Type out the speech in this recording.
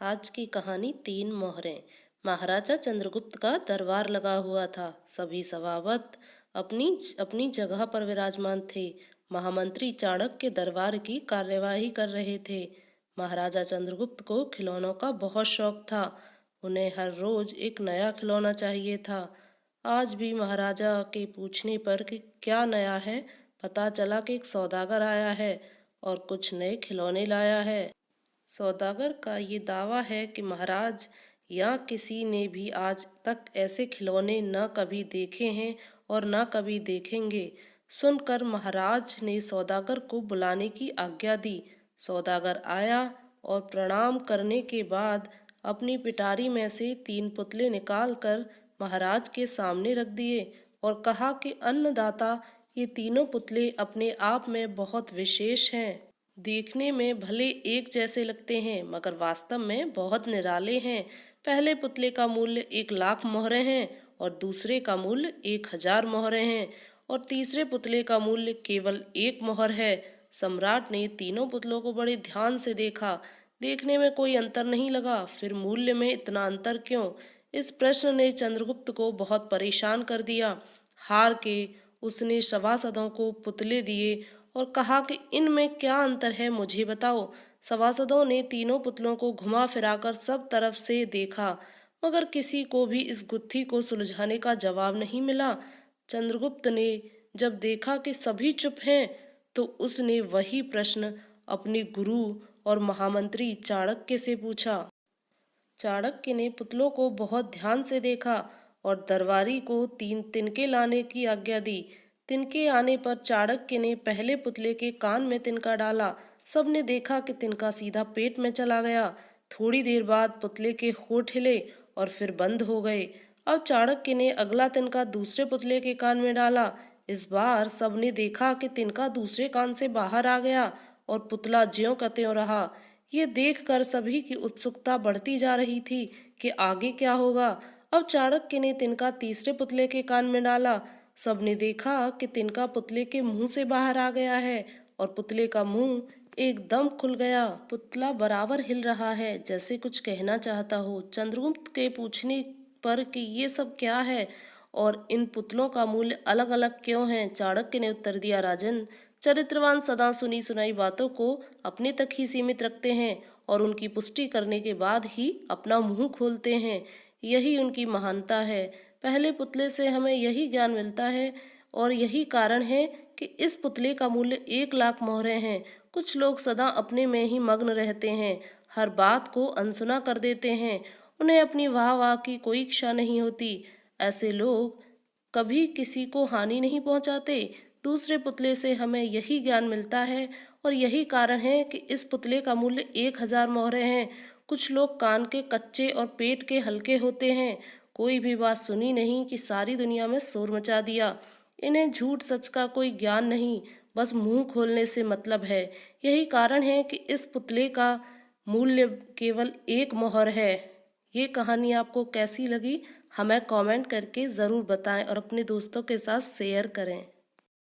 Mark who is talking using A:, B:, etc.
A: आज की कहानी तीन मोहरें। महाराजा चंद्रगुप्त का दरबार लगा हुआ था। सभी सभासद अपनी अपनी जगह पर विराजमान थे। महामंत्री चाणक्य दरबार की कार्यवाही कर रहे थे। महाराजा चंद्रगुप्त को खिलौनों का बहुत शौक था। उन्हें हर रोज एक नया खिलौना चाहिए था। आज भी महाराजा के पूछने पर कि क्या नया है, पता चला कि एक सौदागर आया है और कुछ नए खिलौने लाया है। सौदागर का ये दावा है कि महाराज, या किसी ने भी आज तक ऐसे खिलौने न कभी देखे हैं और न कभी देखेंगे। सुनकर महाराज ने सौदागर को बुलाने की आज्ञा दी। सौदागर आया और प्रणाम करने के बाद अपनी पिटारी में से तीन पुतले निकालकर महाराज के सामने रख दिए और कहा कि अन्नदाता, ये तीनों पुतले अपने आप में बहुत विशेष हैं। देखने में भले एक जैसे लगते हैं मगर वास्तव में बहुत निराले हैं। पहले पुतले का मूल्य 1,00,000 मोहरे हैं और दूसरे का मूल्य 1,000 मोहरे हैं और तीसरे पुतले का मूल्य केवल 1 मोहर है। सम्राट ने तीनों पुतलों को बड़े ध्यान से देखा। देखने में कोई अंतर नहीं लगा, फिर मूल्य में इतना अंतर क्यों? इस प्रश्न ने चंद्रगुप्त को बहुत परेशान कर दिया। हार के उसने सभासदों को पुतले दिए और कहा कि इनमें क्या अंतर है, मुझे बताओ। सभासदों ने तीनों पुतलों को घुमा फिराकर सब तरफ से देखा मगर किसी को भी इस गुत्थी को सुलझाने का जवाब नहीं मिला। चंद्रगुप्त ने जब देखा कि सभी चुप हैं तो उसने वही प्रश्न अपने गुरु और महामंत्री चाणक्य से पूछा। चाणक्य ने पुतलों को बहुत ध्यान से देखा और दरबारी को 3 तिनके लाने की आज्ञा दी। तिनके आने पर चाणक्य ने पहले पुतले के कान में तिनका डाला। सबने देखा कि तिनका सीधा पेट में चला गया। थोड़ी देर बाद पुतले के होंठ हिले और फिर बंद हो गए। अब चाणक्य ने अगला तिनका दूसरे पुतले के कान में डाला। इस बार सबने देखा कि तिनका दूसरे कान से बाहर आ गया और पुतला ज्यों का त्यों रहा। ये देखकर सभी की उत्सुकता बढ़ती जा रही थी कि आगे क्या होगा। अब चाणक्य ने तिनका तीसरे पुतले के कान में डाला। सबने देखा कि तिनका पुतले के मुंह से बाहर आ गया है और पुतले का मुंह एकदम खुल गया। पुतला बराबर हिल रहा है जैसे कुछ कहना चाहता हो। चंद्रगुप्त के पूछने पर कि ये सब क्या है और इन पुतलों का मूल्य अलग अलग क्यों है, चाणक्य ने उत्तर दिया, राजन, चरित्रवान सदा सुनी सुनाई बातों को अपने तक ही सीमित रखते हैं और उनकी पुष्टि करने के बाद ही अपना मुंह खोलते हैं। यही उनकी महानता है। पहले पुतले से हमें यही ज्ञान मिलता है और यही कारण है कि इस पुतले का मूल्य 1,00,000 मोहरे हैं। कुछ लोग सदा अपने में ही मग्न रहते हैं, हर बात को अनसुना कर देते हैं। उन्हें अपनी वाह वाह की कोई इच्छा नहीं होती। ऐसे लोग कभी किसी को हानि नहीं पहुंचाते। दूसरे पुतले से हमें यही ज्ञान मिलता है और यही कारण है कि इस पुतले का मूल्य 1,000 मोहरे हैं। कुछ लोग कान के कच्चे और पेट के हल्के होते हैं। कोई भी बात सुनी नहीं कि सारी दुनिया में शोर मचा दिया। इन्हें झूठ सच का कोई ज्ञान नहीं, बस मुंह खोलने से मतलब है। यही कारण है कि इस पुतले का मूल्य केवल 1 मोहर है। ये कहानी आपको कैसी लगी हमें कमेंट करके ज़रूर बताएं और अपने दोस्तों के साथ शेयर करें।